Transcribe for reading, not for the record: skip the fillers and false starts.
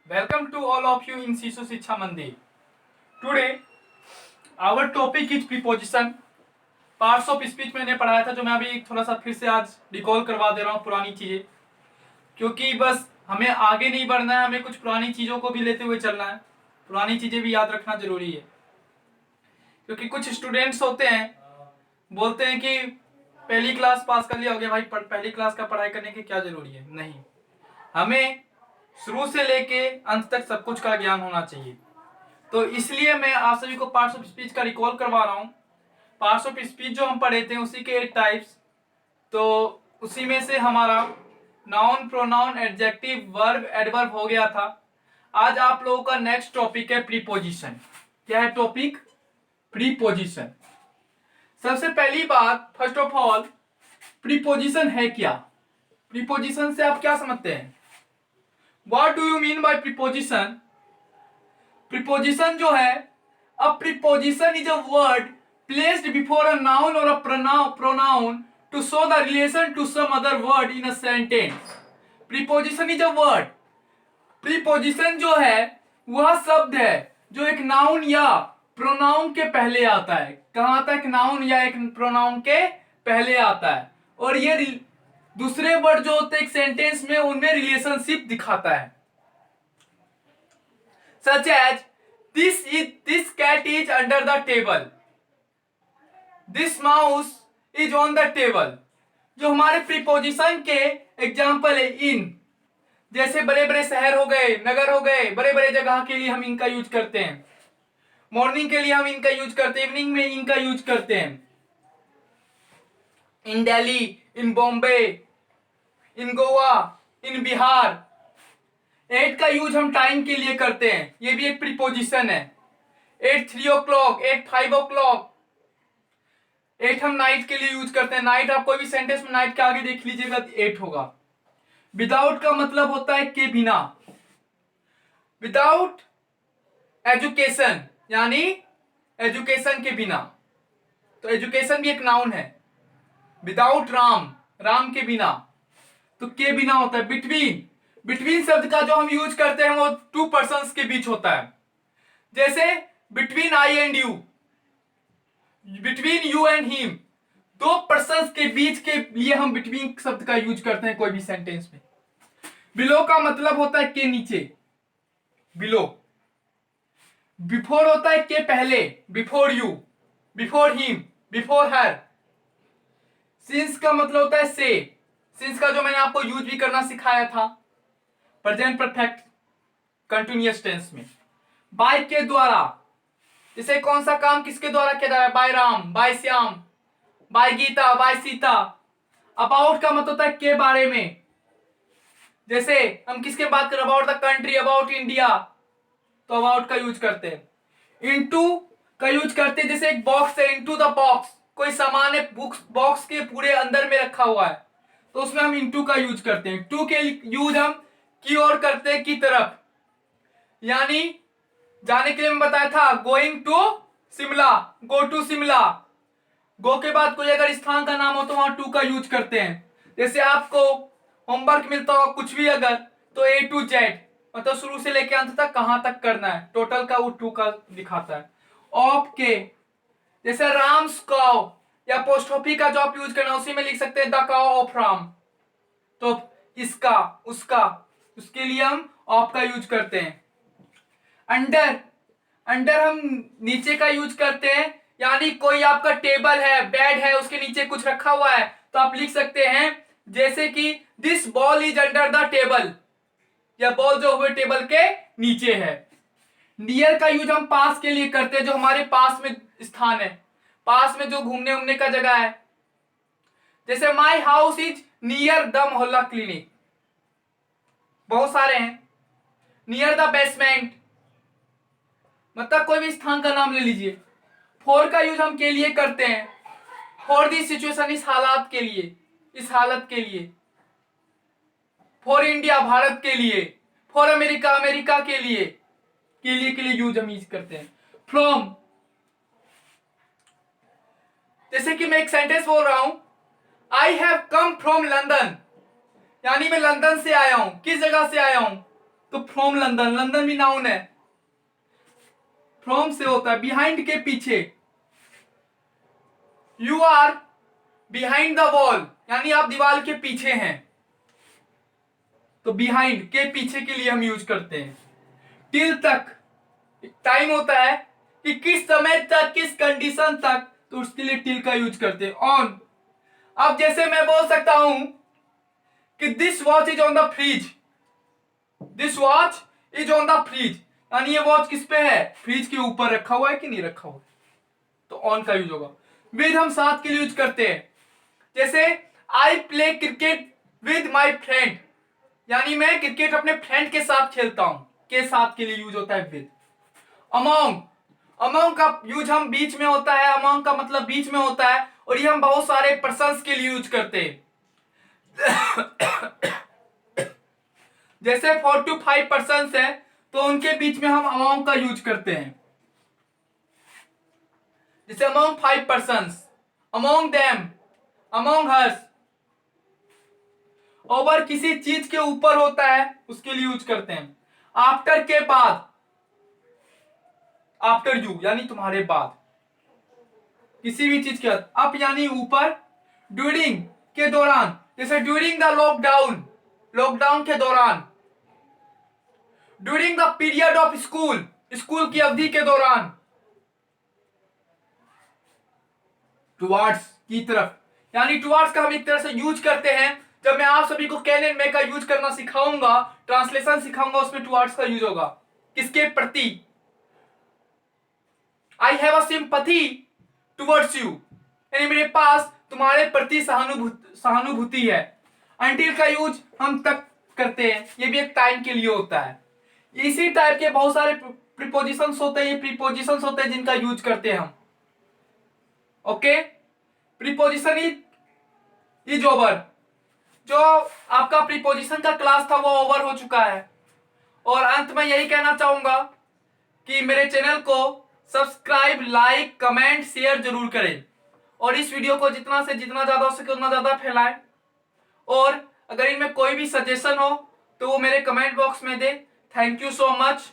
Welcome to all of you in Sisu Shiksha Mandir. Today, our topic is preposition. Parts of speech मैंने पढ़ाया था, जो मैं अभी थोड़ा सा फिर से आज रिकॉल करवा दे रहा हूँ पुरानी चीजें, क्योंकि बस हमें आगे नहीं बढ़ना है, हमें कुछ पुरानी चीजों को भी लेते हुए चलना है। पुरानी चीजें भी याद रखना जरूरी है, क्योंकि कुछ स्टूडेंट्स होते हैं बोलते हैं कि पहली क्लास पास कर लिया हो गया भाई, पहली क्लास का पढ़ाई करने की क्या जरूरी है। नहीं, हमें शुरू से लेके अंत तक सब कुछ का ज्ञान होना चाहिए। तो इसलिए मैं आप सभी को पार्ट्स ऑफ स्पीच का रिकॉल करवा रहा हूँ। पार्ट्स ऑफ स्पीच जो हम पढ़े थे उसी के 8 टाइप्स, तो उसी में से हमारा noun, pronoun, adjective, verb, adverb हो गया था। आज आप लोगों का नेक्स्ट टॉपिक है प्रीपोजिशन। क्या है टॉपिक? प्रीपोजिशन। सबसे पहली बात, फर्स्ट ऑफ ऑल, प्रीपोजिशन है क्या? प्रीपोजिशन से आप क्या समझते हैं? What do you mean by preposition? Preposition जो है, a preposition is a word placed before a noun or a pronoun to show the relation to some other word in a sentence. Preposition is a word. Preposition जो है वह शब्द है जो एक noun या प्रोनाउन के पहले आता है। कहाँ आता है? नाउन या एक प्रोनाउन के पहले आता है, और ये दूसरे वर्ड जो होते हैं एक सेंटेंस में, उनमें रिलेशनशिप दिखाता है। Such as this cat is under the table, this mouse is on the table। जो हमारे प्रीपोजिशन के एग्जाम्पल है इन, जैसे बड़े बड़े शहर हो गए, नगर हो गए, बड़े बड़े जगह के लिए हम इनका यूज करते हैं। मॉर्निंग के लिए हम इनका यूज करते हैं, इवनिंग में इनका यूज करते हैं। इन दिल्ली, इन बॉम्बे, इन गोवा, इन बिहार। 8 का यूज हम टाइम के लिए करते हैं, ये भी एक प्रीपोजिशन है। 8 3 o'clock, 8 5 o'clock। 8 हम नाइट के लिए यूज करते हैं। नाइट, आप कोई भी सेंटेंस में नाइट के आगे देख लीजिएगा 8 होगा। विदाउट का मतलब होता है के बिना। विदाउट एजुकेशन, यानी एजुकेशन के बिना, तो एजुकेशन भी एक नाउन है। विदाउट राम, राम के बिना, तो के बिना होता है। बिटवीन, बिटवीन शब्द का जो हम यूज करते हैं वो 2 पर्सन्स के बीच होता है। जैसे between I and you, between you and him, 2 persons के बीच के लिए हम बिटवीन शब्द का यूज करते हैं कोई भी सेंटेंस में। बिलो का मतलब होता है के नीचे, बिलो। बिफोर होता है के पहले, before you, before him, before her. Since का मतलब होता है से, सिंस का जो मैंने आपको यूज भी करना सिखाया था प्रेजेंट परफेक्ट कंटिन्यूअस टेंस में। बाय के द्वारा, जैसे कौन सा काम किसके द्वारा किया जा रहा है? By Ram, by Shyam, by Geeta, by Sita. About का मतलब होता है के बारे में, जैसे हम किसके बात कर रहे हैं? About the country, about India, तो अबाउट का यूज करते हैं। इनटू का यूज करते हैं, जैसे एक बॉक्स है, इनटू द बॉक्स, कोई सामान है बॉक्स के पूरे अंदर में रखा हुआ है, तो उसमें हम इनटू का यूज करते हैं। टू के यूज हम की ओर करते हैं, की तरफ, यानी जाने के लिए मैं बताया था going to Shimla, go to Shimla. Go के बाद कोई अगर स्थान का नाम हो तो वहां टू का यूज करते हैं। जैसे आपको होमवर्क मिलता हो कुछ भी अगर, तो ए टू जेड, मतलब शुरू से लेकर अंत तक कहां तक करना है, टोटल का वो टू का दिखाता है। ऑफ के, जैसे राम्स काउ या पोस्टोफी का जो आप यूज करना उसी में लिख सकते हैं द काउ ऑफ राम, तो इसका उसका, उसके लिए हम ऑफ का यूज करते हैं। अंडर, अंडर हम नीचे का यूज करते हैं, यानी कोई आपका टेबल है, बेड है, उसके नीचे कुछ रखा हुआ है, तो आप लिख सकते हैं जैसे कि this ball is under the table, या बॉल जो हुए टेबल के नीचे है। नियर का यूज हम पास के लिए करते हैं, जो हमारे पास में स्थान है, पास में जो घूमने उमने का जगह है। जैसे my house is near the मोहल्ला क्लिनिक, बहुत सारे हैं। नियर द बेसमेंट, मतलब कोई भी स्थान का नाम ले लीजिए। फॉर का यूज हम के लिए करते हैं, फॉर दी सिचुएशन, इस हालात के लिए, इस हालत के लिए। फॉर इंडिया, भारत के लिए। फॉर अमेरिका, अमेरिका के लिए, के लिए यूज हम यूज करते हैं। फ्रॉम, जैसे कि मैं एक सेंटेंस बोल रहा हूं, I have come from London, यानी मैं लंदन से आया हूं। किस जगह से आया हूं? तो फ्रॉम लंदन, लंदन भी नाउन है, फ्रॉम से होता है बिहाइंड के पीछे। You are behind the wall, यानी आप दीवार के पीछे हैं, तो बिहाइंड के पीछे के लिए हम यूज करते हैं। टिल तक टाइम होता है कि किस समय तक, किस कंडीशन तक, तो उसके लिए टिल का यूज करते हैं। ऑन, अब जैसे मैं बोल सकता हूं कि this watch is on the fridge, this watch is on the fridge, यानी ये वॉच किस पे है, फ्रिज के ऊपर रखा हुआ है कि नहीं रखा हुआ है, तो ऑन का यूज होगा। विद हम साथ के लिए यूज करते हैं, जैसे I play cricket with my friend, यानी मैं क्रिकेट अपने फ्रेंड के साथ खेलता हूं, के साथ के लिए यूज होता है विद। अमोंग, अमोंग का यूज हम बीच में होता है, अमोंग का मतलब बीच में होता है, और ये हम बहुत सारे पर्सन्स के लिए यूज करते हैं। जैसे 4 to 5 पर्सन्स है, तो उनके बीच में हम अमोंग का यूज करते हैं, जैसे among 5 persons, among them, among hers. Over किसी चीज के ऊपर होता है, उसके लिए यूज करते हैं। आफ्टर के बाद, आफ्टर यू यानी तुम्हारे बाद, किसी भी चीज के बाद। अप यानी ऊपर, ड्यूरिंग के दौरान, जैसे ड्यूरिंग द लॉकडाउन, लॉकडाउन के दौरान। During the period of school, school की अवधि के दौरान। टुवार्ड्स की तरफ, यानी टुवार्ड्स का हम एक तरह से यूज करते हैं। जब मैं आप सभी को कैन एंड मे का यूज करना सिखाऊंगा, ट्रांसलेशन सिखाऊंगा, उसमें टुवार्ड्स का यूज होगा, किसके प्रति। I have a sympathy towards you, यानी मेरे पास तुम्हारे प्रति सहानुभूति है। अंटिल का यूज हम तक करते हैं, ये भी एक टाइम के लिए होता है। इसी टाइप के बहुत सारे प्रीपोजिशंस होते हैं, ये प्रीपोजिशंस होते हैं जिनका यूज करते हैं हम। ओके, प्रीपोजिशन इज ओवर, जो आपका प्रीपोजिशन का क्लास था वो ओवर हो चुका है। और अंत में यही कहना चाहूंगा कि मेरे चैनल को सब्सक्राइब, लाइक, कमेंट, शेयर जरूर करें, और इस वीडियो को जितना से जितना ज्यादा हो सके उतना ज्यादा फैलाएं। और अगर इनमें कोई भी सजेशन हो तो वो मेरे कमेंट बॉक्स में दे। Thank you so much.